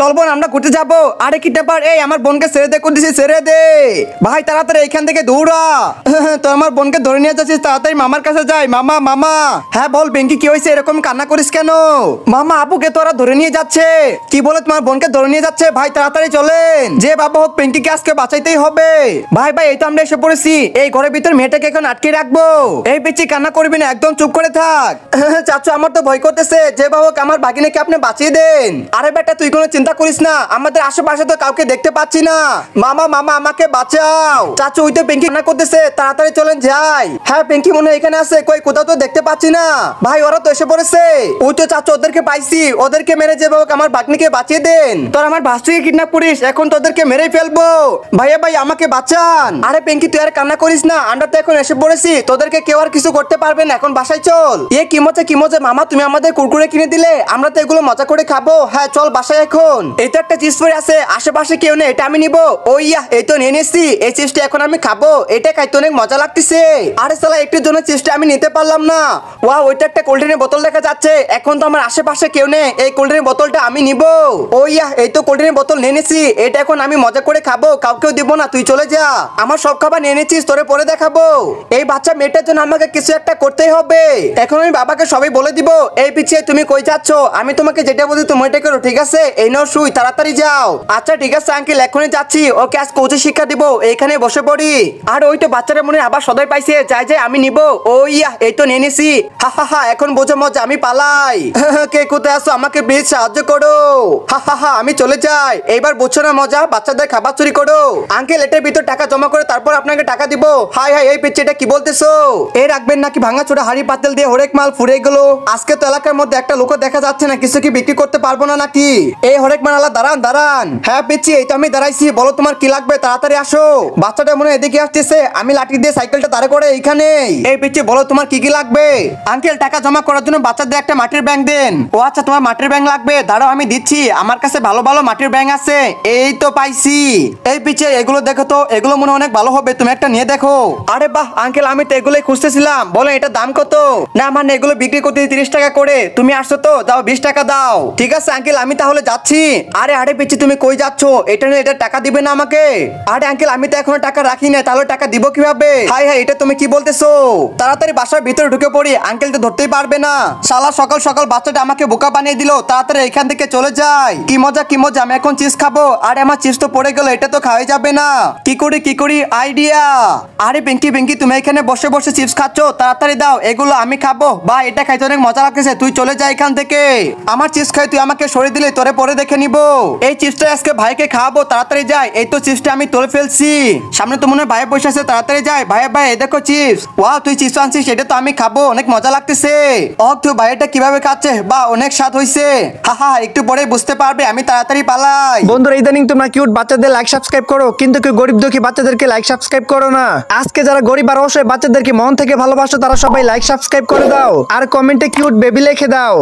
চল বোন আমরা ঘুরতে যাবো। আরে কিডন্যাপার, এই আমার বোনকে ছেড়ে দে, করতেছি ছেড়ে দে ভাই, তাড়াতাড়ি এখান থেকে দৌড়া। তো আমার বোনকে ধরে নিয়ে যাচ্ছিস, তাড়াতাড়ি মামার কাছে যাই। মামা মামা। হ্যাঁ বল বেঙ্কি, কি হয়েছে? এরকম কান্না করিস কেন? মামা আপুকে তো ওরা ধরে নিয়ে যাচ্ছে। কি বলে তোমার বোনকে ধরে নিয়ে যাচ্ছে? ভাই তাড়াতাড়ি চলেন, যে বাবা হোক পেঙ্কিকে আজকে বাঁচাইতেই হবে। ভাই ভাই এই তো আমরা এসে পড়েছি, এই ঘরের ভিতর মেয়েটাকে এখন আটকে রাখবো। এই পিচ্ছি কান্না করবি না, একদম চুপ করে থাক। চাচু আমার তো ভয় করতেছে, যে বাবা হোক আমার ভাগিনাকে আপনি বাঁচিয়ে দেন। আরে বেটা তুই কোনো চিন্তা করিস না, আমাদের আশেপাশে তো কাউকে দেখতে পাচ্ছি না। মামা মামা আমাকে বাঁচাও। চাচু ওই তো পেঙ্কি কান্না করতেছে, তাড়াতাড়ি চলেন যাই। হ্যাঁ পেঙ্কি মনে হয় এখানে আছে, কই কোথাও তো দেখতে পাচ্ছি না। ভাই ওরা তো এসে পড়েছে। ওই তো চাচু ওদেরকে পাইছি, ওদেরকে মেরে যে বাবা আমার ভাগ্নিকে বাঁচিয়ে দেন। তোর আমার ভাস্তিকে কিডন্যাপ করিস, এখন তোদেরকে মেরেই ফেলবো। ভাইয়া ভাই আমাকে বাঁচান। আরে পেঙ্কি তুই আর কান্না করিস না, আমরা তো এখন এসে পড়েছি, তোদেরকে কেউ আর কিছু করতে পারবে না, এখন বাসায় চল। কি মজা মামা, তুমি আমাদের কুরকুরে কিনে দিলে, আমরা তো এগুলো মজা করে খাবো। হ্যাঁ চল বাসায় এখন। এই তো একটা চিজ পড়ে আছে, আশেপাশে কেউ নেই, এটা আমি নিবো। ওই এই তো নিয়ে নিচ্ছি, এই চিজটা এখন আমি খাবো, এটা খাইতে অনেক মজা লাগতেছে। আরে সালা একটুর জন্য চিজটা আমি নিতে পারলাম না। ওয়া ওইটা একটা কোল্ড ড্রিঙ্কের বোতল দেখা যাচ্ছে, এখন তো আমার আশেপাশে কেউ নেই, এই কোল্ড ড্রিঙ্কের বোতলটা আমি নিবো। ওই এই তো কোল্ড ড্রিঙ্কের বোতল নিয়ে নিচ্ছি, এটা এখন আমি মজা করে খাবো, কাউকেও দিব না, তুই চলে যা। আমার সব খাবার নিয়ে নিচ্ছিস, তোরে পরে দেখাবো। এই বাচ্চা মেয়েটার জন্য আমাকে কিছু একটা করতেই হবে। এখন আমি বাবাকে সবাই বলে দিব। এই পিছিয়ে তুমি কই যাচ্ছ? আমি তোমাকে যেটা বলি তুমি ওইটা করো, ঠিক আছে? এই নাও শুই, তাড়াতাড়ি যাও। আচ্ছা ঠিক আছে আঙ্কেল, এখনই যাচ্ছি, ওকে আজ কোচে শিক্ষা দিব, এইখানে বসে পড়ি। আর ওই তো বাচ্চারা মনে আবার সদাই পাইছে, যাই যাই আমি নিব। ওই এই তো নিয়ে নিছি। হা হা হা, এখন বোঝো মজা, আমি পালাই। কে কোথায় আসো, আমাকে প্লিজ সাহায্য করো। হা হা হা, আমি চলে যাই। এইবার বুঝছো না মজা, বাচ্চাদের খাবার চুরি করো। আঙ্কেল এটার ভিতর টাকা জমা করে তারপর আপনাকে টাকা দিব। হাই হাই এই পিচ্ছি, এটা কি বলতেছো? এই রাখবেন নাকি ভাঙা চোরা হাড়ি পাতিল দিয়ে হরেক মাল ফুরে গেল। আজকে তো এলাকার মধ্যে একটা লোক দেখা যাচ্ছে না, কিছু কি বিক্রি করতে পারবো না নাকি? এই হরেক মাল আলা দাঁড়ান দাঁড়ান। হ্যাঁ পিচ্ছি এই তো আমি দাঁড়াইছি, বলো তোমার কি লাগবে, তাড়াতাড়ি আসো। বাচ্চাটা মনে এদিকে আসতেছে, আমি লাঠি দিয়ে সাইকেলটা দাঁড় করে এইখানে। এই পিচ্ছি বলো তোমার কি কি লাগবে? আঙ্কেল টাকা জমা করার জন্য বাচ্চাদের একটা মাটির ব্যাংক দেন। ও আচ্ছা তোমার মাটির ব্যাংক লাগবে, দাঁড়াও আমি দিচ্ছি, আমার কাছে ভালো ভালো মাটির ব্যাংক আছে। এই তো পাইছি। এই পিচ্ছি এগুলো দেখো তো, এগুলো মনে অনেক ভালো হবে, তুমি একটা নিয়ে দেখো। আরে বাহ আঙ্কেল, আমি তো এগুলোই খুঁজতেছিলাম, বলো এটা দাম কত? না মানে এগুলো বিক্রি করতে 30 টাকা করে, তুমি আসছো তো দাও 20 টাকা দাও। ঠিক আছে আঙ্কেল আমি তাহলে যাচ্ছি। আরে আরে পিচ্ছি তুমি কই যাচ্ছ? এটা নিয়ে এটা টাকা দিবে না আমাকে? আরে আঙ্কেল আমি তো এখনো টাকা রাখি না, তাহলে টাকা দিব কিভাবে? হাই হাই এটা তুমি কি বলতেছো? তাড়াতাড়ি বাসার ভিতরে ঢুকে পড়ি, আঙ্কেল তো ধরতেই পারবে না। শালা সকাল সকাল বাচ্চাটা আমাকে বোকা বানিয়ে দিল, তাড়াতাড়ি এখান থেকে চলে যাই। কি মজা, আমি এখন চিজ খাবো। আরে আমার চিজ তো পড়ে গেল, এটা তো খাওয়াই যাবে না। কি করি আইডিয়া। আরে পিঙ্কি তুমি এখানে বসে বসে চিপস খাচ্ছ, তাড়াতাড়ি দাও, এগুলো আমি খাবো। বা এটা খাইতে অনেক মজা লাগতেছে, তুই চলে যা এখান থেকে। আমার চিপস খাই তুই আমাকে সরিয়ে দিলে, তোরে পরে দেখে নিব। এই চিপসটা আজকে ভাইকে খাওয়াবো, তাড়াতাড়ি যাই। এই তো চিপসটা আমি তুলে ফেলছি, সামনে তো মনে হয় ভাই বসে আছে, তাড়াতাড়ি যাই। ভাই এই দেখো চিপস। ওয়াও তুই চিপস আনছিস, এটা তো আমি খাবো, অনেক মজা লাগতেছে। তুই ভাই এটা কিভাবে খাচ্ছে, বা অনেক স্বাদ হইছে। হা হা একটু পরে বুঝতে পারবে, আমি তাড়াতাড়ি পালাই। বন্ধুরা ইদানিং তোমরা কিউট বাচ্চাদের লাইক সাবস্ক্রাইব করো, কিন্তু কেউ গরিব দুঃখী বাচ্চাদেরকে লাইক সাবস্ক্রাইব করো না। আজকে যারা গরিব আর অসহায় বাচ্চাদেরকে মন থেকে ভালোবাসো, তারা সবাই লাইক সাবস্ক্রাইব করে দাও, আর কমেন্টে কিউট বেবি লিখে দাও।